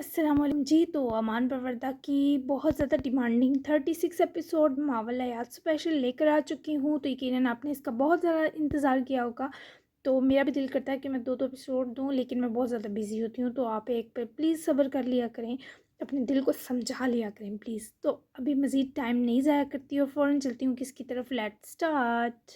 السلام علیکم جی۔ تو امان پروردہ کی بہت زیادہ ڈیمانڈنگ 36 ایپیسوڈ ماول حیات اسپیشل لے کر آ چکی ہوں، تو یقیناً آپ نے اس کا بہت زیادہ انتظار کیا ہوگا۔ تو میرا بھی دل کرتا ہے کہ میں دو ایپیسوڈ دوں، لیکن میں بہت زیادہ بزی ہوتی ہوں، تو آپ ایک پہ پلیز صبر کر لیا کریں، اپنے دل کو سمجھا لیا کریں پلیز۔ تو ابھی مزید ٹائم نہیں ضائع کرتی اور فوراً چلتی ہوں کس کی طرف، لیٹ اسٹارٹ۔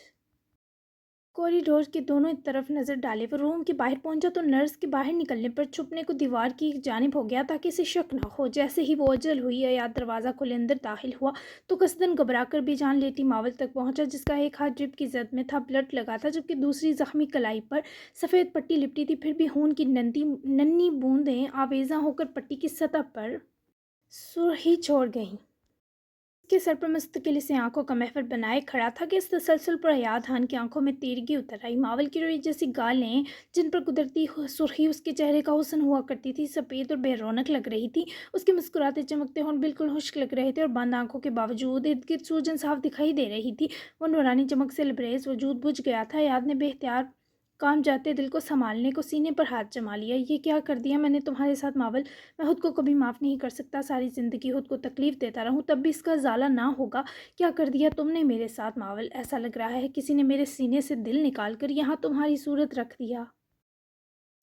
کوریڈور کے دونوں طرف نظر ڈالے، وہ روم کے باہر پہنچا تو نرس کے باہر نکلنے پر چھپنے کو دیوار کی جانب ہو گیا تاکہ اسے شک نہ ہو۔ جیسے ہی وہ اجل ہوئی حیات دروازہ کھولے اندر داخل ہوا تو قصدن گھبرا کر بھی جان لیتی ماول تک پہنچا، جس کا ایک ہاتھ ڈرپ کی زد میں تھا، بلڈ لگا تھا، جبکہ دوسری زخمی کلائی پر سفید پٹی لپٹی تھی، پھر بھی خون کی ننھی بوندیں آویزاں ہو کر پٹی کی سطح پر سرخی چھوڑ گئیں۔ اس کے سر پر مستقل سے آنکھوں کا محور بنائے کھڑا تھا کہ اس تسلسل پر حیات خان کی آنکھوں میں تیرگی اتر آئی۔ ماول کی روئی جیسی گالیں جن پر قدرتی سرخی اس کے چہرے کا حسن ہوا کرتی تھی سفید اور بے رونق لگ رہی تھی، اس کے مسکراتے چمکتے ہونٹ بالکل خشک لگ رہے تھے اور بند آنکھوں کے باوجود ارد گرد سوجن صاف دکھائی دے رہی تھی۔ وہ نورانی چمک سے لبریز وجود بجھ گیا تھا۔ حیات نے بے اختیار کام جاتے دل کو سنبھالنے کو سینے پر ہاتھ جما لیا۔ یہ کیا کر دیا میں نے تمہارے ساتھ ماول؟ میں خود کو کبھی معاف نہیں کر سکتا، ساری زندگی خود کو تکلیف دیتا رہوں تب بھی اس کا ازالہ نہ ہوگا۔ کیا کر دیا تم نے میرے ساتھ ماول؟ ایسا لگ رہا ہے کسی نے میرے سینے سے دل نکال کر یہاں تمہاری صورت رکھ دیا۔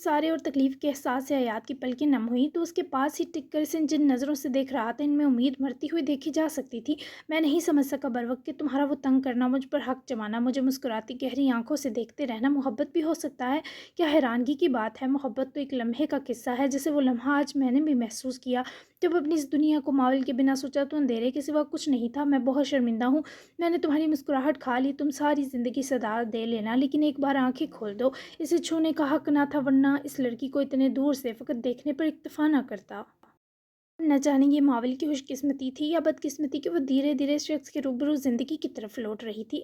سارے اور تکلیف کے احساس سے حیات کی پلکیں نم ہوئی تو اس کے پاس ہی ٹک کر اسے جن نظروں سے دیکھ رہا تھا ان میں امید مرتی ہوئی دیکھی جا سکتی تھی۔ میں نہیں سمجھ سکا بروقت کہ تمہارا وہ تنگ کرنا، مجھ پر حق جمانا، مجھے مسکراتی گہری آنکھوں سے دیکھتے رہنا محبت بھی ہو سکتا ہے۔ کیا حیرانگی کی بات ہے، محبت تو ایک لمحے کا قصہ ہے، جیسے وہ لمحہ آج میں نے بھی محسوس کیا جب اپنی اس دنیا کو ماول کے بنا سوچا تو اندھیرے کے سوا کچھ نہیں تھا۔ میں بہت شرمندہ ہوں، میں نے تمہاری مسکراہٹ کھا لی، تم ساری زندگی صدا دے لینا لیکن ایک بار آنکھیں کھول دو، اسے چھونے کا حق نہ تھا، ورنہ اس لڑکی کو اتنے دور سے فقط دیکھنے پر اکتفا نہ کرتا۔ نہ جانے یہ ماول کی خوش قسمتی تھی یا بدقسمتی کہ وہ دھیرے دھیرے اس شخص کے روبرو زندگی کی طرف لوٹ رہی تھی۔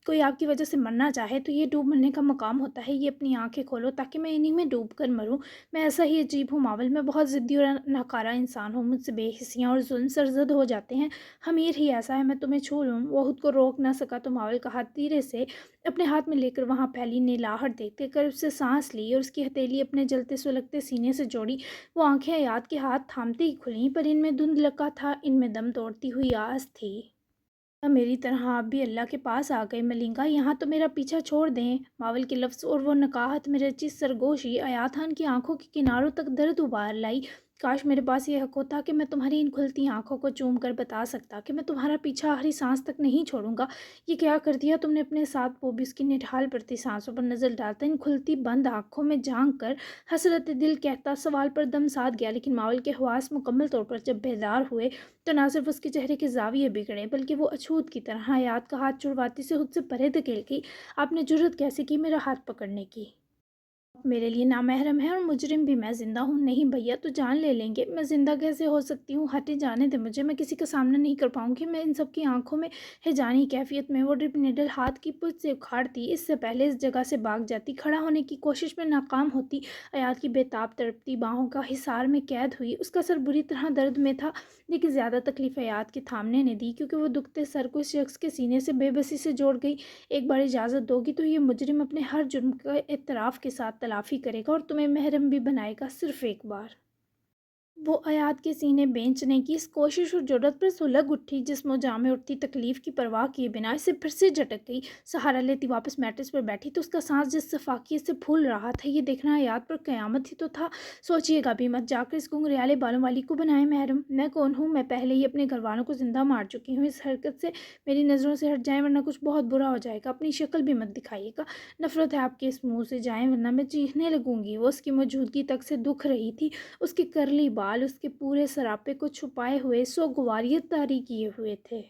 کوئی آپ کی وجہ سے مرنا چاہے تو یہ ڈوب مرنے کا مقام ہوتا ہے، یہ اپنی آنکھیں کھولو تاکہ میں انہی میں ڈوب کر مروں۔ میں ایسا ہی عجیب ہوں ماول، میں بہت ضدی اور ناکارہ انسان ہوں، مجھ سے بے حسیاں اور ظلم سرزد ہو جاتے ہیں۔ حمیر ہی ایسا ہے، میں تمہیں چھو لوں۔ وہ خود کو روک نہ سکا تو ماول کا ہاتھ دھیرے سے اپنے ہاتھ میں لے کر وہاں پھیلی نیلاہٹ دیکھتے کر اس سے سانس لی اور اس کی ہتھیلی اپنے جلتے سلگتے سینے سے جوڑی۔ وہ آنکھیں حیات کے ہاتھ تھامتے ہی کھلیں، پر ان میں دھند لگا تھا، ان میں دم توڑتی ہوئی آس تھی۔ میری طرح آپ بھی اللہ کے پاس آ گئے ملنگا، یہاں تو میرا پیچھا چھوڑ دیں۔ ماول کے لفظ اور وہ نکاہت میں رچی سرگوشی حیات خان کی آنکھوں کے کناروں تک درد ابار لائی۔ کاش میرے پاس یہ حق ہوتا کہ میں تمہاری ان کھلتی آنکھوں کو چوم کر بتا سکتا کہ میں تمہارا پیچھا آخری سانس تک نہیں چھوڑوں گا۔ یہ کیا کر دیا تم نے اپنے ساتھ؟ وہ بھی اس کی نڈھال پڑتی سانسوں پر نظر ڈالتا ان کھلتی بند آنکھوں میں جھانک کر حسرت دل کہتا سوال پر دم ساتھ گیا، لیکن ماول کے حواس مکمل طور پر جب بیدار ہوئے تو نہ صرف اس کے چہرے کے زاویے بگڑے بلکہ وہ اچھوت کی طرح حیات کا ہاتھ چھڑواتی سے خود سے پرے دھکیل گئی۔ آپ نے جرأت کیسے کی میرا ہاتھ پکڑنے کی؟ میرے لیے نامحرم ہے اور مجرم بھی، میں زندہ ہوں۔ نہیں بھیا تو جان لے لیں گے، میں زندہ کیسے ہو سکتی ہوں؟ ہٹے جانے دے مجھے، میں کسی کا سامنا نہیں کر پاؤں گی۔ میں ان سب کی آنکھوں میں ہیجانی کیفیت میں وہ ڈرپ نیڈل ہاتھ کی پشت سے اکھاڑتی، اس سے پہلے اس جگہ سے بھاگ جاتی، کھڑا ہونے کی کوشش میں ناکام ہوتی۔ حیات کی بے تاب تڑپتی باہوں کا حصار میں قید ہوئی، اس کا سر بری طرح درد میں تھا، لیکن زیادہ تکلیف حیات کے تھامنے نے دی کیونکہ وہ دکھتے سر کو اس شخص کے سینے سے بے بسی سے جوڑ گئی۔ ایک بار اجازت دو گی تو یہ مجرم اپنے ہر جرم کا اعتراف کے ساتھ تلافی کرے گا اور تمہیں محرم بھی بنائے گا، صرف ایک بار۔ وہ حیات کے سینے بینچنے کی اس کوشش اور جرأت پر سلگ اٹھی، جسم و جاں میں اٹھتی تکلیف کی پرواہ کیے بنا اسے پھر سے جھٹک گئی۔ سہارا لیتی واپس میٹرس پر بیٹھی تو اس کا سانس جس شفافیت سے پھول رہا تھا، یہ دیکھنا حیات پر قیامت ہی تو تھا۔ سوچیے گا بھی مت، جا کر اس گھنگریالے بالوں والی کو بنائے محرم۔ میں کون ہوں؟ میں پہلے ہی اپنے گھر والوں کو زندہ مار چکی ہوں، اس حرکت سے میری نظروں سے ہٹ جائیں ورنہ کچھ بہت برا ہو جائے گا۔ اپنی شکل بھی مت دکھائیے گا، نفرت ہے آپ کے اس منہ سے، جائیں ورنہ میں چیخنے لگوں گی۔ وہ اس کی موجودگی تک سے دکھ رہی تھی، اس کے کرلی بال اس کے پورے سراپے کو چھپائے ہوئے سوگواریت طاری کیے ہوئے تھے۔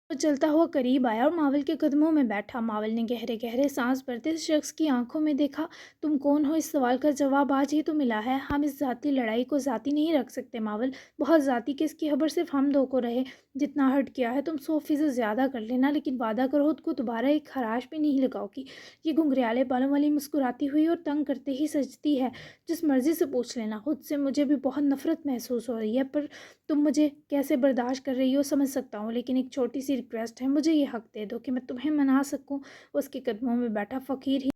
وہ چلتا ہوا قریب آیا اور ماول کے قدموں میں بیٹھا۔ ماول نے گہرے گہرے سانس بھرتے اس شخص کی آنکھوں میں دیکھا۔ تم کون ہو؟ اس سوال کا جواب آج ہی تو ملا ہے۔ ہم اس ذاتی لڑائی کو ذاتی نہیں رکھ سکتے ماول، بہت ذاتی کہ اس کی خبر صرف ہم دو کو رہے۔ جتنا ہرٹ کیا ہے تم 100% زیادہ کر لینا، لیکن وعدہ کرو خود کو دوبارہ ایک خراش بھی نہیں لگاؤ گی۔ یہ گھنگریالے بالوں والی مسکراتی ہوئی اور تنگ کرتے ہی سجتی ہے۔ جس مرضی سے پوچھ لینا خود سے، مجھے بھی بہت نفرت محسوس ہو رہی ہے، پر تم مجھے کیسے برداشت کر رہی ہو سمجھ سکتا ہوں، لیکن ایک چھوٹی سی ریکویسٹ ہے، مجھے یہ حق دے دو کہ میں تمہیں منا سکوں۔ وہ اس کے قدموں میں بیٹھا فقیر ہی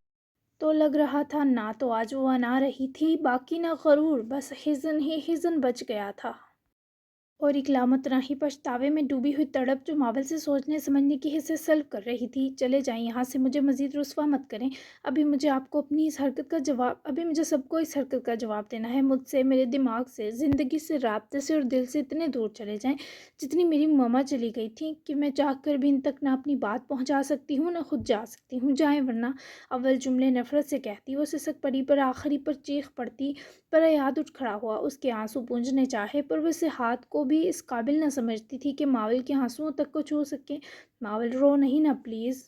تو لگ رہا تھا نہ تو آج وہ انا رہی تھی باقی نہ غرور، بس حزن ہی حزن بچ گیا تھا، اور ایک لامتناہی پچھتاوے میں ڈوبی ہوئی تڑپ جو ماول سے سوچنے سمجھنے کی حصے سلب کر رہی تھی۔ چلے جائیں یہاں سے، مجھے مزید رسوا مت کریں۔ ابھی مجھے سب کو اس حرکت کا جواب دینا ہے، مجھ سے، میرے دماغ سے، زندگی سے، رابطے سے اور دل سے اتنے دور چلے جائیں جتنی میری ماما چلی گئی تھیں کہ میں چاہ کر بھی ان تک نہ اپنی بات پہنچا سکتی ہوں نہ خود جا سکتی ہوں۔ جائیں ورنہ اول جملے نفرت سے کہتی، وہ سسک پڑی پر آخری پر چیخ پڑتی۔ پر ایاد اٹھ کھڑا ہوا، اس کے آنسو پونجنے چاہے، پر وہ اسے ہاتھ کو بھی اس قابل نہ سمجھتی تھی کہ ماول کے آنسوؤں تک کو چھو سکے۔ ماول رو نہیں نا پلیز۔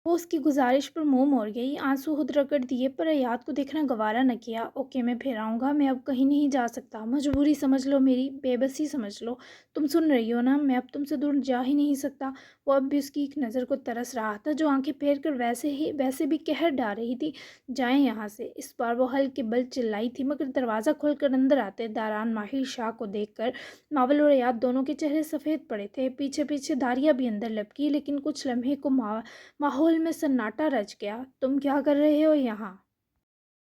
وہ اس کی گزارش پر منہ موڑ گئی، آنسو خود رگڑ دیے، پر ایاد کو دیکھنا گوارا نہ کیا۔ اوکے میں پھر آؤں گا، میں اب کہیں نہیں جا سکتا، مجبوری سمجھ لو، میری بے بسی سمجھ لو۔ تم سن رہی ہو نا، میں اب تم سے دور جا ہی نہیں سکتا۔ وہ اب بھی اس کی ایک نظر کو ترس رہا تھا جو آنکھیں پھیر کر ویسے بھی قہر ڈال رہی تھی۔ جائیں یہاں سے۔ اس بار وہ ہلکے بل چلائی تھی، مگر دروازہ کھول کر اندر آتے داران ماہر شاہ کو دیکھ کر ماول اور ایاد دونوں کے چہرے سفید پڑے تھے۔ پیچھے پیچھے داریا بھی اندر لپکی، لیکن کچھ لمحے کو ماحول میں سناٹا رچ گیا۔ تم کیا کر رہے ہو یہاں؟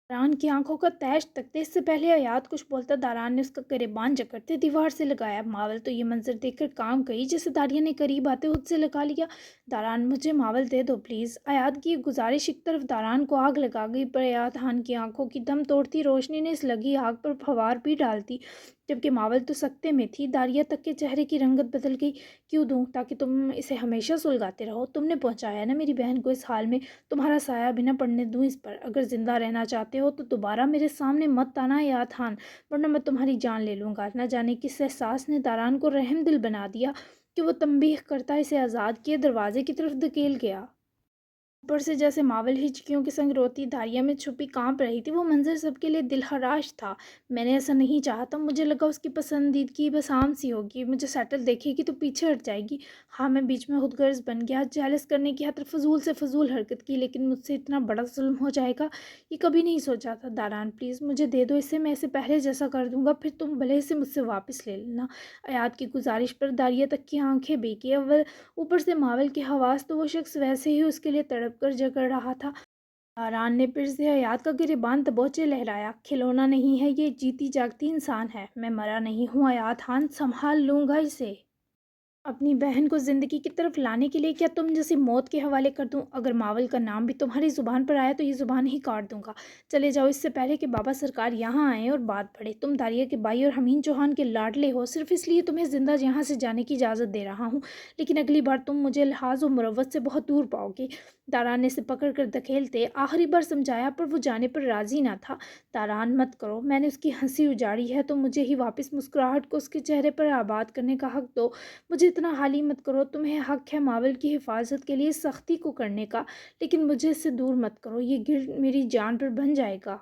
داران کی آنکھوں کا تیش تکتے اس سے پہلے ایاد کچھ بولتا داران نے اس کا گریبان جکڑتے دیوار سے لگایا۔ ماول تو یہ منظر دیکھ کر کام گئی جیسے داریا نے قریب آتے خود سے لگا لیا۔ داران مجھے ماول دے دو پلیز۔ ایاد کی یہ گزارش ایک طرف داران کو آگ لگا گئی، پر ایاد خان کی آنکھوں کی دم توڑتی روشنی نے اس لگی آگ پر پھوار بھی ڈال دی، جبکہ ماول تو سکتے میں تھی۔ داریا تک کے چہرے کی رنگت بدل گئی۔ کیوں دوں؟ تاکہ تم اسے ہمیشہ سلگاتے رہو؟ تم نے پہنچایا نا میری بہن کو اس حال میں، تمہارا سایہ بھی نہ پڑنے دوں اس پر۔ اگر زندہ رہنا چاہتے ہو تو دوبارہ میرے سامنے مت آنا ایاد خان، ورنہ میں تمہاری جان لے لوں گا۔ نہ جانے کس احساس نے داران کو رحم دل بنا دیا کہ وہ تنبیہ کرتا اسے آزاد کیے دروازے کی طرف دھکیل گیا۔ اوپر سے جیسے ماول ہچکیوں کے سنگ روتی داریا میں چھپی کانپ رہی تھی۔ وہ منظر سب کے لیے دلخراش تھا۔ میں نے ایسا نہیں چاہا تھا، مجھے لگا اس کی پسندیدگی بس عام سی ہوگی، مجھے سیٹل دیکھے گی تو پیچھے ہٹ جائے گی۔ ہاں میں بیچ میں خود غرض بن گیا، جیلس کرنے کی خاطر فضول سے فضول حرکت کی، لیکن مجھ سے اتنا بڑا ظلم ہو جائے گا یہ کبھی نہیں سوچا تھا۔ داران پلیز مجھے دے دو اسے، میں اسے پہلے جیسا کر دوں گا، پھر تم بھلے اسے مجھ سے واپس لے لینا۔ ایاد کی گزارش پر داریا تک کی آنکھیں بھیگی۔ اوپر سے ماول کے حواس تو وہ شخص ویسے ہی اس کے لیے تڑپ کر جگڑ رہا تھا۔ داران نے پھر سے ایاد کا گریبان دبوچے لہرایا۔ کھلونا نہیں ہے یہ، جیتی جاگتی انسان ہے، میں مرا نہیں ہوں ایاد خان، سنبھال لوں گا اسے۔ اپنی بہن کو زندگی کی طرف لانے کے لیے کیا تم جیسی موت کے حوالے کر دوں؟ اگر ماول کا نام بھی تمہاری زبان پر آیا تو یہ زبان ہی کاٹ دوں گا۔ چلے جاؤ اس سے پہلے کہ بابا سرکار یہاں آئیں اور بات بڑھے۔ تم داریا کے بھائی اور حمین چوہان کے لاڈلے ہو، صرف اس لیے تمہیں زندہ یہاں سے جانے کی اجازت دے رہا ہوں، لیکن اگلی بار تم مجھے لحاظ و مروت سے بہت دور پاؤ گے۔ داران نے اسے پکڑ کر دھکیلتے آخری بار سمجھایا، پر وہ جانے پر راضی نہ تھا۔ داران مت کرو، میں نے اس کی ہنسی اجاڑی ہے تو مجھے ہی واپس مسکراہٹ کو اس کے چہرے پر آباد کرنے کا حق دو۔ مجھے اتنا حالی مت کرو، تمہیں حق ہے ماول کی حفاظت کے لیے سختی کو کرنے کا، لیکن مجھے اس سے دور مت کرو، یہ گرد میری جان پر بن جائے گا۔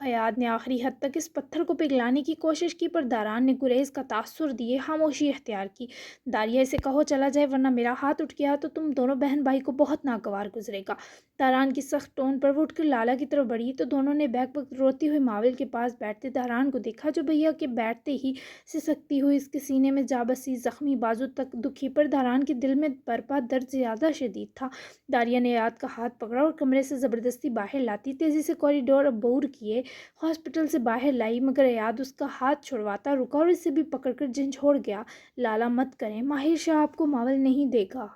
ایاد نے آخری حد تک اس پتھر کو پگھلانے کی کوشش کی، پر داران نے گریز کا تاثر دیے خاموشی اختیار کی۔ داریا اسے کہو چلا جائے، ورنہ میرا ہاتھ اٹھ گیا تو تم دونوں بہن بھائی کو بہت ناگوار گزرے گا۔ داران کی سخت ٹون پر وہ اٹھ کر لالا کی طرف بڑھی تو دونوں نے بیک وقت روتی ہوئی ماول کے پاس بیٹھتے داران کو دیکھا، جو بھیا کے بیٹھتے ہی سسکتی ہوئی اس کے سینے میں جا بسی، زخمی بازو تک دکھی، پر داران کے دل میں برپا درد زیادہ شدید تھا۔ داریا نے ایاد کا ہاتھ پکڑا اور کمرے سے زبردستی باہر لاتی تیزی سے کوریڈور عبور کیے ہاسپٹل سے باہر لائی، مگر ایاد اس کا ہاتھ چھڑواتا رکا اور اسے بھی پکڑ کر جھنجھوڑ گیا۔ لالا مت کریں، ماہر شاہ آپ کو ماول نہیں دے گا،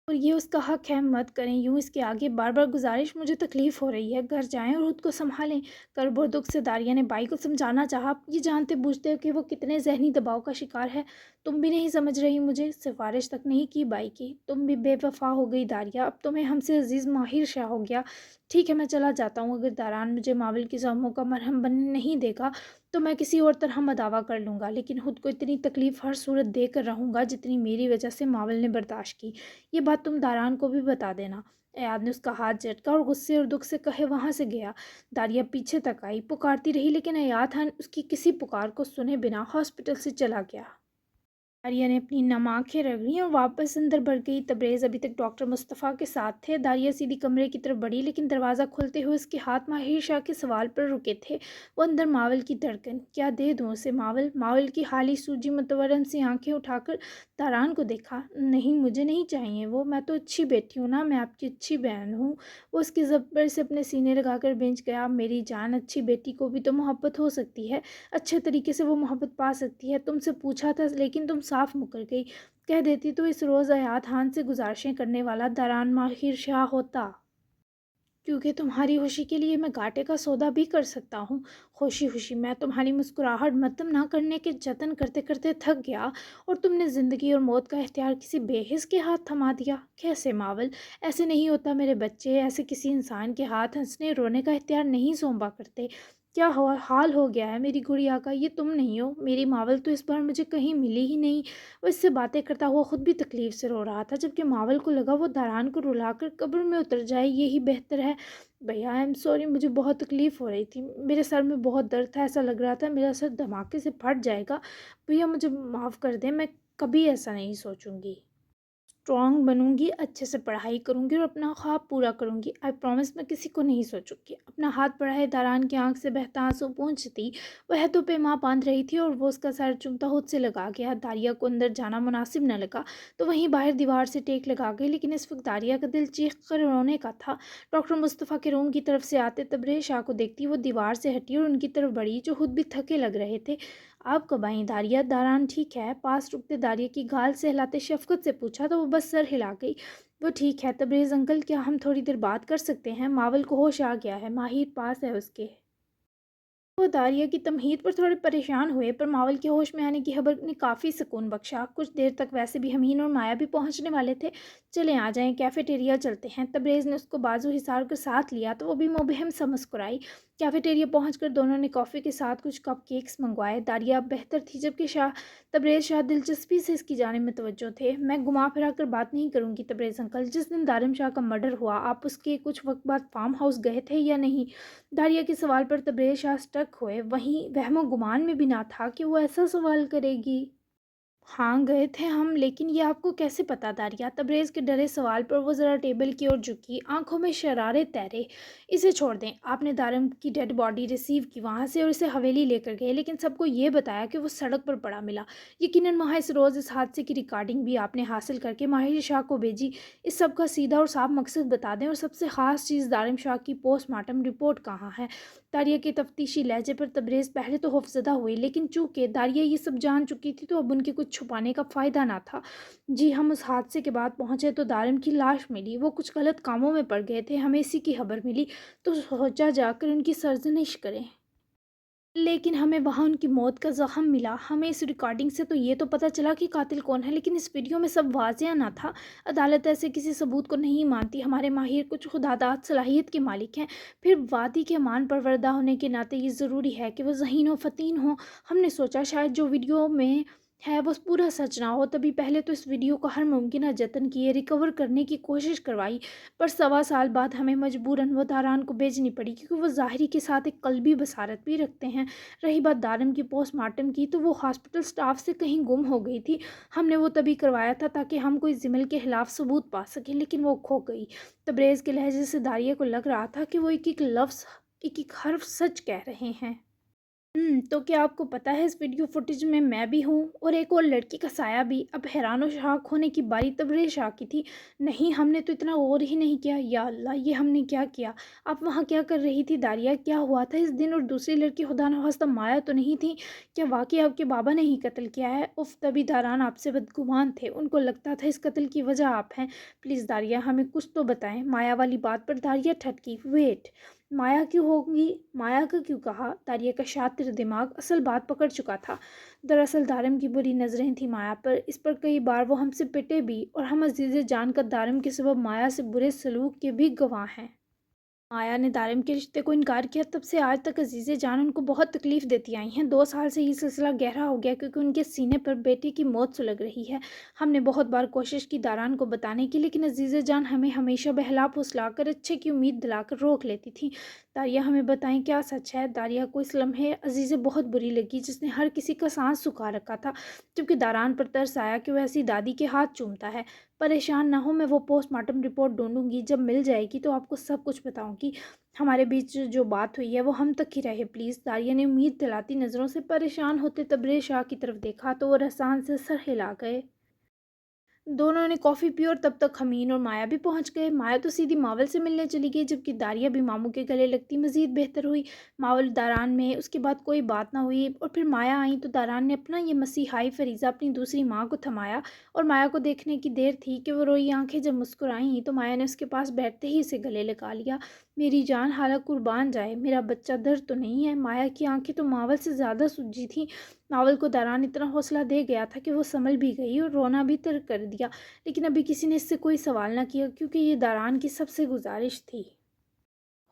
اور یہ اس کا حق ہے، مت کریں یوں اس کے آگے، بار بار گزارش، مجھے تکلیف ہو رہی ہے، گھر جائیں اور خود کو سنبھالیں۔ کرب اور دکھ سے داریا نے بائی کو سمجھانا چاہا، یہ جانتے بوجھتے کہ وہ کتنے ذہنی دباؤ کا شکار ہے۔ تم بھی نہیں سمجھ رہی مجھے، سفارش تک نہیں کی بائی کی، تم بھی بے وفا ہو گئی داریا، اب تمہیں ہم سے عزیز ماہر شاہ ہو گیا۔ ٹھیک ہے میں چلا جاتا ہوں، اگر داران مجھے ماول کی زخموں کا مرہم بننے نہیں دے گا تو میں کسی اور طرح مداوا کر لوں گا، لیکن خود کو اتنی تکلیف ہر صورت دے کر رہوں گا جتنی میری وجہ سے ماول نے برداشت کی۔ یہ بات تم داران کو بھی بتا دینا۔ ایاد نے اس کا ہاتھ جھٹکا اور غصے اور دکھ سے کہے وہاں سے گیا۔ داریا پیچھے تک آئی، پکارتی رہی، لیکن ایاد خان اس کی کسی پکار کو سنے بنا ہاسپٹل سے چلا گیا۔ दारिया ने अपनी नम आंखें रगड़ी और वापस अंदर बढ़ गई। तबरेज़ अभी तक डॉक्टर मुस्तफ़ा के साथ थे। दारिया सीधी कमरे की तरफ बढ़ी, लेकिन दरवाज़ा खुलते हुए उसके हाथ माहिर शाह के सवाल पर रुके थे। वो अंदर मावल की धड़कन, क्या दे दूँ उसे मावल? मावल की हाली सूजी मुतवरन सी आंखें उठाकर दारान को देखा। नहीं, मुझे नहीं चाहिए वो, मैं तो अच्छी बेटी हूँ ना, मैं आपकी अच्छी बहन हूँ। वो उसकी ज़ब्र से अपने सीने लगाकर बेंच गया। मेरी जान, अच्छी बेटी को भी तो मोहब्बत हो सकती है, अच्छे तरीके से वो मोहब्बत पा सकती है। तुमसे पूछा था लेकिन तुम साफ मुकर गई। कह देती तो इस रोज़ हयात खान से गुजारिशें करने वाला दारान माहिर शाह होता, क्योंकि तुम्हारी खुशी के लिए मैं घाटे का सौदा भी कर सकता हूँ। खुशी खुशी मैं तुम्हारी मुस्कुराहट मत्तम ना करने के जतन करते करते थक गया, और तुमने ज़िंदगी और मौत का इख्तियार किसी बेहिस के हाथ थमा दिया। कैसे मावल? ऐसे नहीं होता मेरे बच्चे, ऐसे किसी इंसान के हाथ हंसने रोने का इख्तियार नहीं सौंपा करते। क्या हाल हो गया है मेरी गुड़िया का? ये तुम नहीं हो मेरी मावल, तो इस बार मुझे कहीं मिली ही नहीं। वो इससे बातें करता हुआ खुद भी तकलीफ से रो रहा था, जबकि मावल को लगा वो दारान को रुलाकर कब्र में उतर जाए, यही बेहतर है। भैया, आई एम सॉरी, मुझे बहुत तकलीफ़ हो रही थी, मेरे सर में बहुत दर्द था, ऐसा लग रहा था मेरा सर धमाके से फट जाएगा। भैया मुझे माफ़ कर दें, मैं कभी ऐसा नहीं सोचूंगी। स्ट्रॉन्ग बनूंगी, अच्छे से पढ़ाई करूंगी और अपना ख्वाब पूरा करूंगी। आई प्रॉमिस, मैं किसी को नहीं सोचूंगी। अपना हाथ बढ़ाए, दारान की आंख से बहता आंसू पहुंचती वह तो पे माँ बांध रही थी, और वो उसका सर चुमता खुद से लगा गया। दारिया को अंदर जाना मुनासिब न लगा, तो वहीं बाहर दीवार से टेक लगा गई, लेकिन इस वक्त दारिया का दिल चीख कर रोने का था। डॉक्टर मुस्तफ़ा के रूम की तरफ से आते तबरेज़ शाह को देखती वो दीवार से हटी और उनकी तरफ बढ़ी, जो खुद भी थके लग रहे थे। आप कब आई दारिया? दारान ठीक है? पास रुकते दारिया की गाल से हिलाते शफकत से पूछा, तो वो बस सर हिला गई। वो ठीक है तबरेज़ अंकल, क्या हम थोड़ी देर बात कर सकते हैं? मावल को होश आ गया है, माहिर पास है उसके। वो दारिया की तमहीद पर थोड़े परेशान हुए, पर मावल के होश में आने की खबर ने काफ़ी सुकून बख्शा। कुछ देर तक वैसे भी हमीन और माया भी पहुंचने वाले थे। चलें आ जाएं, कैफेटेरिया चलते हैं। तबरेज़ ने उसको बाजू हिसार कर साथ लिया, तो वो भी मुबहम सा मुस्कुराई। कैफेटेरिया पहुंचकर दोनों ने कॉफ़ी के साथ कुछ कप केक्स मंगवाए। दारिया बेहतर थी, जबकि तबरेज़ शाह दिलचस्पी से इसकी जाने में तवज्जो थे। मैं घुमा फिरा कर बात नहीं करूँगी तबरेज़ अंकल, जिस दिन दारिम शाह का मर्डर हुआ आप उसके कुछ वक्त बाद फार्म हाउस गए थे या नहीं? दारिया के सवाल पर तबरेज़ शाह स्टक हुए। वहीं वहमो गुमान में भी ना था कि वो ऐसा सवाल करेगी। हाँ, गए थे हम, लेकिन ये आपको कैसे पता दारिया? तबरेज़ के डरे सवाल पर वो ज़रा टेबल की ओर झुकी, आंखों में शरारे तैरे। इसे छोड़ दें, आपने दारम की डेड बॉडी रिसीव की वहाँ से और इसे हवेली लेकर गए, लेकिन सबको ये बताया कि वो सड़क पर पड़ा मिला। यकीनन वहाँ इस रोज़ इस हादसे की रिकॉर्डिंग भी आपने हासिल करके माहिर शाह को भेजी। इस सब का सीधा और साफ मकसद बता दें, और सबसे ख़ास चीज़ दारिम शाह की पोस्टमार्टम रिपोर्ट कहाँ है? दारिया के तफ्तीशी लहजे पर तबरेज़ पहले तो खौफज़दा हुई, लेकिन चूंकि दारिया ये सब जान चुकी थी, तो अब उनके कुछ छुपाने का फ़ायदा ना था। जी, हम उस हादसे के बाद पहुँचे तो दारिम की लाश मिली। वो कुछ गलत कामों में पड़ गए थे, हमें इसी की खबर मिली, तो सोचा जाकर उनकी सरजनिश करें। लेकिन हमें वहाँ उनकी मौत का ज़ख़म मिला। हमें इस रिकॉर्डिंग से तो ये तो पता चला कि कातिल कौन है, लेकिन इस वीडियो में सब वाज़िया ना था। अदालत ऐसे किसी सबूत को नहीं मानती। हमारे माहिर कुछ खुदादाद सलाहियत के मालिक हैं। फिर वादी के मान परवरदा होने के नाते ये ज़रूरी है कि वो ज़हीन व फ़तीन हो। हमने सोचा शायद जो वीडियो में है वो पूरा सच ना हो, तभी पहले तो इस वीडियो को हर मुमकिन जतन किए रिकवर करने की कोशिश करवाई। पर 1.25 साल बाद हमें मजबूरन वो दारान को भेजनी पड़ी, क्योंकि वो ज़ाहिरी के साथ एक कल्बी बसारत भी रखते हैं। रही बात दारम की पोस्टमार्टम की, तो वो हॉस्पिटल स्टाफ से कहीं गुम हो गई थी। हमने वो तभी करवाया था ताकि हम कोई ज़िमल के खिलाफ सबूत पा सकें, लेकिन वो खो गई। तबरेज़ के लहजे से दारिया को लग रहा था कि वो एक एक लफ्ज़, एक एक हर्फ सच कह रहे हैं। तो क्या आपको पता है इस वीडियो फुटेज में मैं भी हूँ और एक और लड़की का साया भी? अब हैरान व शाक होने की बारी तबरेज़ शाह की थी। नहीं, हमने तो इतना गौर ही नहीं किया। या अल्लाह, ये हमने क्या किया? आप वहाँ क्या कर रही थी दारिया? क्या हुआ था इस दिन? और दूसरी लड़की खुदा न खास्ता माया तो नहीं थी? क्या वाकई आपके बाबा ने ही कत्ल किया है? उफ, तभी दारान आपसे बदगुमान थे, उनको लगता था इस कत्ल की वजह आप हैं। प्लीज़ दारिया, हमें कुछ तो बताएं। माया वाली बात पर दारिया ठटकी। वेट, माया क्यों होगी? माया का क्यों कहा? दारिया का शातिर दिमाग असल बात पकड़ चुका था। दरअसल दारिम की बुरी नज़रें थी माया पर। इस पर कई बार वो हमसे पिटे भी, और हम अजीज़ जान कर दारिम के सबब माया से बुरे सलूक के भी गवाह हैं। आया ने दारिम के रिश्ते को इनकार किया, तब से आज तक अजीज़े जान उनको बहुत तकलीफ़ देती आई हैं। 2 साल से ये सिलसिला गहरा हो गया क्योंकि उनके सीने पर बेटे की मौत सुलग रही है। हमने बहुत बार कोशिश की दारान को बताने की, लेकिन अजीज़े जान हमें हमेशा बहला फुसलाकर अच्छे की उम्मीद दिलाकर रोक लेती थी। दारिया हमें बताएं क्या सच है। दारिया को इस लम्हे अजीज़े बहुत बुरी लगी जिसने हर किसी का सांस सुखा रखा था, जबकि दारान पर तरस आया कि वह ऐसी दादी के हाथ चूमता है। परेशान ना हो, मैं वो पोस्टमार्टम रिपोर्ट ढूंढूंगी, जब मिल जाएगी तो आपको सब कुछ बताऊंगी। हमारे बीच जो बात हुई है वो हम तक ही रहे प्लीज़। दारिया ने उम्मीद दिलाती नज़रों से परेशान होते तबरे शाह की तरफ देखा तो वो रसान से सर हिला गए। दोनों ने कॉफ़ी पी और तब तक हमीन और माया भी पहुंच गए। माया तो सीधी मावल से मिलने चली गई, जबकि दारिया भी मामू के गले लगती मज़ीद बेहतर हुई। मावल दारान में उसके बाद कोई बात ना हुई और फिर माया आई तो दारान ने अपना ये मसीहाई फरीज़ा अपनी दूसरी माँ को थमाया और माया को देखने की देर थी कि वो रोई आंखें जब मुस्कुराईं तो माया ने उसके पास बैठते ही उसे गले लगा लिया। मेरी जान हाला कुर्बान जाए, मेरा बच्चा दर्द तो नहीं है। माया की आंखें तो मावल से ज़्यादा सूजी थी। मावल को दारान इतना हौसला दे गया था कि वो संभल भी गई और रोना भी तर्क कर दिया, लेकिन अभी किसी ने इससे कोई सवाल ना किया क्योंकि ये दारान की सबसे गुजारिश थी।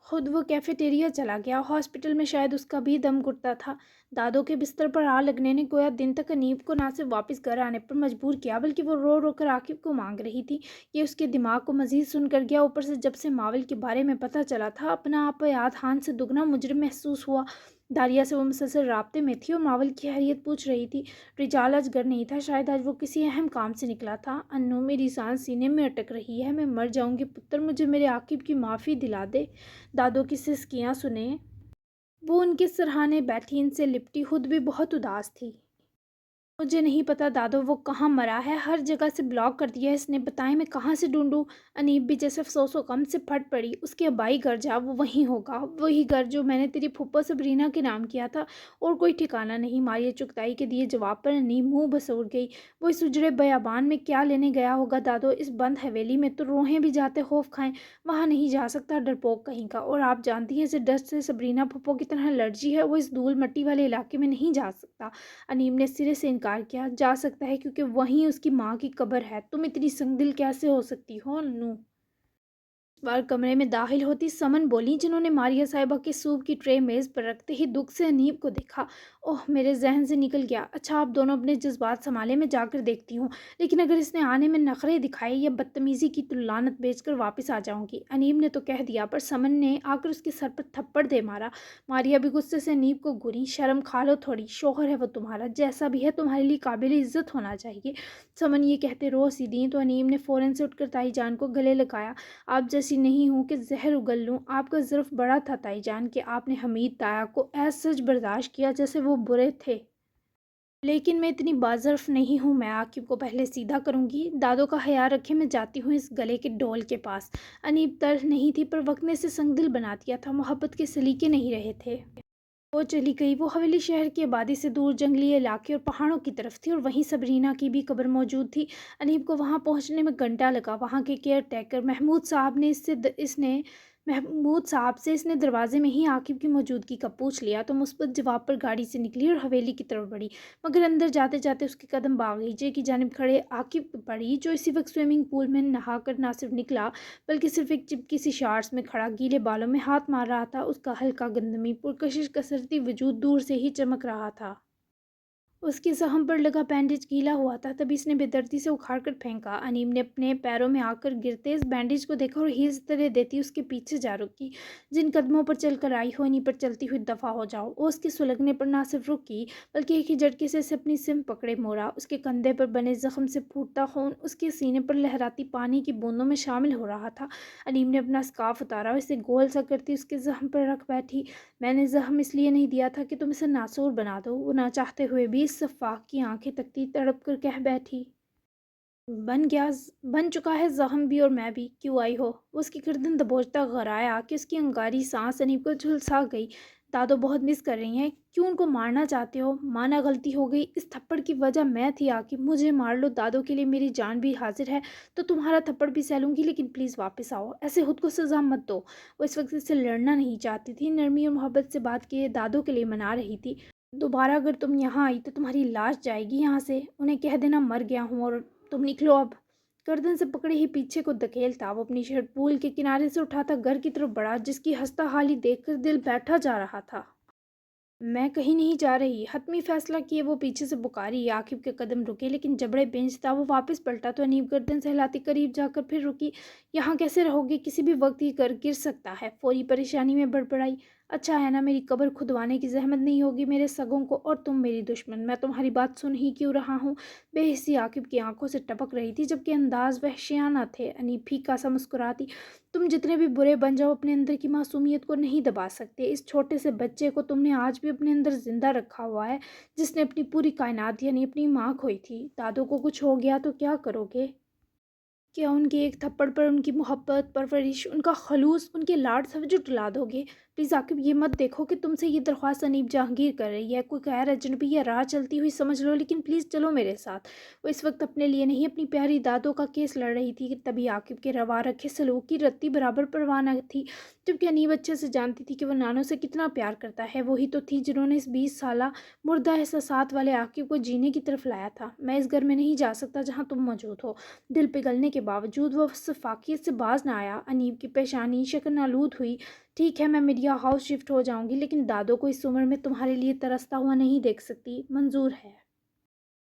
खुद वो कैफेटेरिया चला गया। हॉस्पिटल में शायद उसका भी दम घुटता था। दादो के बिस्तर पर आ लगने ने गोया दिन तक अनीब को ना सिर्फ वापस घर आने पर मजबूर किया, बल्कि वो रो रो कर आकिब को मांग रही थी। ये उसके दिमाग को मजीद सुनकर गया। ऊपर से जब से मावल के बारे में पता चला था, अपना आप याद हान से दुगना मुजरिम महसूस हुआ। दारिया से वो मुसलसल राब्ते में थी और मावल की हैरियत पूछ रही थी। रिजाल आज घर नहीं था, शायद आज वो किसी अहम काम से निकला था। अन्नू, मेरी सांस सीने में अटक रही है, मैं मर जाऊंगी। पुत्र, मुझे मेरे आकिब की माफ़ी दिला दे। दादों की सिसकियां सुने। वो उनके सरहाने बैठी इनसे लिपटी खुद भी बहुत उदास थी। मुझे नहीं पता दादो वो कहाँ मरा है, हर जगह से ब्लॉक कर दिया है इसने, बताएं मैं कहाँ से ढूंढूं। अनीब भी जैसे अफसोसो गम से फट पड़ी। उसके अबाई घर जा, वो वहीं होगा, वही घर जो मैंने तेरी फुप्पो सबरीना के नाम किया था। और कोई ठिकाना नहीं। मारिया चुगताई के दिए जवाब पर अनीब मुंह बसोड़ गई। वो इस उजड़े बयाबान में क्या लेने गया होगा दादो, इस बंद हवेली में तो रोहें भी जाते खौफ खाएं। वहाँ नहीं जा सकता, डरपोक कहीं का। और आप जानती हैं इसे डस्ट से सबरीना फुप्पो की तरह एलर्जी है, वो इस धूल मट्टी वाले इलाके में नहीं जा सकता। अनीम ने सिरे से इनकार किया। जा सकता है क्योंकि वहीं उसकी माँ की कब्र है। तुम इतनी संगदिल कैसे हो सकती हो अनु। बार कमरे में दाखिल होती समन बोली, जिन्होंने मारिया साहिबा के सूप की ट्रे मेज़ पर रखते ही दुख से अनीब को देखा। ओह, मेरे जहन से निकल गया। अच्छा, आप दोनों अपने जज्बात संभाले, मैं जाकर देखती हूँ। लेकिन अगर इसने आने में नखरे दिखाए या बदतमीज़ी की तो लानत बेचकर वापस आ जाऊंगी। अनीब ने तो कह दिया, पर समन ने आकर उसके सर पर थप्पड़ दे मारा। मारिया भी गुस्से से अनीब को घूरी। शर्म खा लो थोड़ी, शोहर है वो तुम्हारा, जैसा भी है तुम्हारे लिए काबिल इज्जत होना चाहिए। समन ये कहते रो सी दी तो अनीब ने फ़ौरन से उठकर ताई जान को गले लगाया। आप जैसी नहीं हूँ कि जहर उगल लूँ। आपका ज़र्फ़ बड़ा था ताईजान कि आपने हमीद ताया को ऐसा सच बर्दाश्त किया जैसे वो बुरे थे। लेकिन मैं इतनी बाज़र्फ़ नहीं हूँ। मैं आकिब को पहले सीधा करूँगी। दादों का ख्याल रखे, मैं जाती हूँ इस गले के डोल के पास। अनीब तर्क नहीं थी, पर वक्त ने इसे संगदिल बना दिया था। मोहब्बत के सलीके नहीं रहे थे। वो चली गई। वो हवेली शहर की आबादी से दूर जंगली इलाके और पहाड़ों की तरफ थी और वहीं सबरीना की भी कब्र मौजूद थी। अनीब को वहां पहुंचने में घंटा लगा। वहां के केयर टेकर महमूद साहब से इसने दरवाजे में ही आकिब की मौजूदगी का पूछ लिया तो मुस्बत जवाब पर गाड़ी से निकली और हवेली की तरफ बढ़ी। मगर अंदर जाते जाते उसके कदम बागीचे की जानिब खड़े आकिब पर पड़ी, जो इसी वक्त स्विमिंग पूल में नहा कर ना सिर्फ निकला बल्कि सिर्फ एक चिपकी सी शार्ट्स में खड़ा गीले बालों में हाथ मार रहा था। उसका हल्का गंदमी पुरकशिश कसरती वजूद दूर से ही चमक रहा था। उसके जख्म पर लगा बैंडेज गीला हुआ था, तभी इसने बेदर्दी से उखाड़ कर फेंका। अनीम ने अपने पैरों में आकर गिरते इस बैंडेज को देखा और हील्स तरह देती उसके पीछे जा रुकी। जिन कदमों पर चलकर आई हो, इन्हीं पर चलती हुई दफ़ा हो जाओ। वो उसके सुलगने पर ना सिर्फ रुकी बल्कि एक ही झटके से इसे अपनी सिम पकड़े मोड़ा। उसके कंधे पर बने जख्म से फूटता खून उसके सीने पर लहराती पानी की बूंदों में शामिल हो रहा था। अनीम ने अपना स्कार्फ उतारा और इसे गोल सा करती उसके जख्म पर रख बैठी। मैंने जख्म इसलिए नहीं दिया था कि तुम इसे नासूर बना दो। वो ना चाहते हुए भी इस सफ़ाक की आंखें तकती तड़प कर कह बैठी, बन गया, बन चुका है जख्म भी और मैं भी, क्यों आई हो। वो उसकी गर्दन दबोचता घराया कि उसकी अंगारी सांस अनीब को झुलसा गई। दादो बहुत मिस कर रही हैं, क्यों उनको मारना चाहते हो। माना गलती हो गई, इस थप्पड़ की वजह मैं थी। आके मुझे मार लो, दादो के लिए मेरी जान भी हाजिर है तो तुम्हारा थप्पड़ भी सह लूँगी, लेकिन प्लीज़ वापस आओ, ऐसे खुद को सज़ा मत दो। वो इस वक्त इससे लड़ना नहीं चाहती थी, नरमी और मोहब्बत से बात किए दादो के लिए मना रही थी। दोबारा अगर तुम यहाँ आई तो तुम्हारी लाश जाएगी यहाँ से। उन्हें कह देना मर गया हूँ और तुम निकलो अब। गर्दन से पकड़े ही पीछे को धकेलता वो अपनी शर्ट पूल के किनारे से उठाता घर की तरफ बढ़ा, जिसकी हंसता हाली देखकर दिल बैठा जा रहा था। मैं कहीं नहीं जा रही, हतमी फैसला किए वो पीछे से पुकारी। आकिब के कदम रुके, लेकिन जबड़े बेंच था। वो वापस पलटा तो अनीब गर्दन से हिलाती करीब जाकर फिर रुकी। यहाँ कैसे रहोगे, किसी भी वक्त ये घर गिर सकता है। फौरी परेशानी में बड़बड़ाई। अच्छा है ना मेरी कब्र खुदवाने की जहमत नहीं होगी मेरे सगों को, और तुम मेरी दुश्मन। मैं तुम्हारी बात सुन ही क्यों रहा हूँ। बेहिस्सी आकिब की आंखों से टपक रही थी, जबकि अंदाज वहशियाना थे। अनीब फीका सा मुस्कुराती। तुम जितने भी बुरे बन जाओ, अपने अंदर की मासूमियत को नहीं दबा सकते। इस छोटे से बच्चे को तुमने आज भी अपने अंदर जिंदा रखा हुआ है, जिसने अपनी पूरी कायनात यानी अपनी माँ खोई थी। दादों को कुछ हो गया तो क्या करोगे। क्या उनके एक थप्पड़ पर उनकी मोहब्बत, परवरिश, उनका खलूस, उनके लाड सब जो टुला दोगे। प्लीज़ आकिब, ये मत देखो कि तुमसे ये दरख्वास्त अनीब जहांगीर कर रही है। कोई गैर अजनबी या राह चलती हुई समझ लो, लेकिन प्लीज़ चलो मेरे साथ। वो इस वक्त अपने लिए नहीं, अपनी प्यारी दादों का केस लड़ रही थी कि तभी आकिब के रवा रखे सलूक की रत्ती बराबर परवाह न थी। जबकि अनीब अच्छे से जानती थी कि वो नानों से कितना प्यार करता है। वही तो थी जिन्होंने इस 20 साल मुर्दा एहसासात वाले आकिब को जीने की तरफ लाया था। मैं इस घर में नहीं जा सकता जहाँ तुम मौजूद हो। दिल पिघलने के बावजूद वो शफ़ाक़ियत से बाज ना आया। अनीब की पेशानी शक्ल-आलूद हुई। ठीक है, मैं मीडिया हाउस शिफ्ट हो जाऊंगी, लेकिन दादों को इस उम्र में तुम्हारे लिए तरसता हुआ नहीं देख सकती। मंजूर है।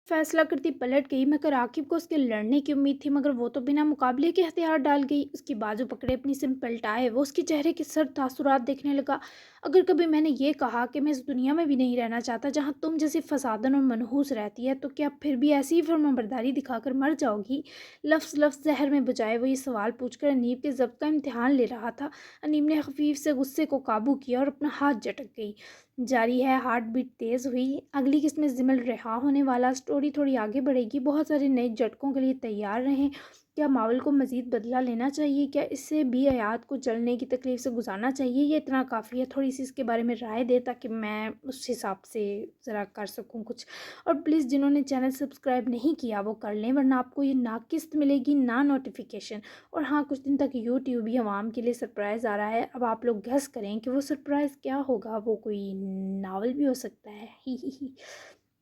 फैसला करती पलट गई, मगर आकिब को उसके लड़ने की उम्मीद थी, मगर वो तो बिना मुकाबले के हथियार डाल गई। उसकी बाजू पकड़े अपनी सिम पलटाए वो उसके चेहरे के सर तासुरात देखने लगा। अगर कभी मैंने ये कहा कि मैं इस दुनिया में भी नहीं रहना चाहता जहाँ तुम जैसी फसादन और मनहूस रहती है, तो क्या फिर भी ऐसी ही फर्माबरदारी दिखाकर मर जाओगी। लफ्ज़ लफ्ज़ जहर में बुझाए वो ये सवाल पूछकर अनीब के ज़ब्त का इम्तिहान ले रहा था। अनीब ने खफीफ से गुस्से को काबू किया और अपना हाथ झटक गई। जारी है, हार्ट बीट तेज़ हुई। अगली किस्त में ज़िमल रिहा होने वाला। स्टोरी थोड़ी आगे बढ़ेगी। बहुत सारे नए झटकों के लिए तैयार रहें। क्या मावल को मज़ीद बदला लेना चाहिए, क्या इससे भी हयात को जलने की तकलीफ़ से गुजारना चाहिए, ये इतना काफ़ी है। थोड़ी सी इसके बारे में राय दे ताकि मैं उस हिसाब से ज़रा कर सकूँ कुछ। और प्लीज़ जिन्होंने चैनल सब्सक्राइब नहीं किया वो कर लें, वरना आपको ये ना किस्त मिलेगी ना नोटिफिकेशन। और हाँ, कुछ दिन तक यूट्यूब भी आवाम के लिए सरप्राइज़ आ रहा है। अब आप लोग गेस करें कि वो सरप्राइज़ क्या होगा। वो कोई नावल भी हो सकता है, ही।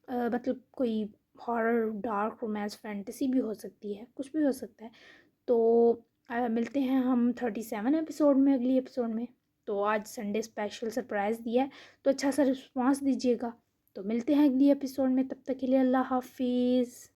मतलब कोई हॉरर, डार्क, रोमांस, फैंटेसी भी हो सकती है, कुछ भी हो सकता है। तो मिलते हैं हम 37 एपिसोड में, अगली एपिसोड में। तो आज संडे स्पेशल सरप्राइज़ दिया है, तो अच्छा सा रिस्पॉन्स दीजिएगा। तो मिलते हैं अगली एपिसोड में, तब तक के लिए अल्लाह हाफिज़।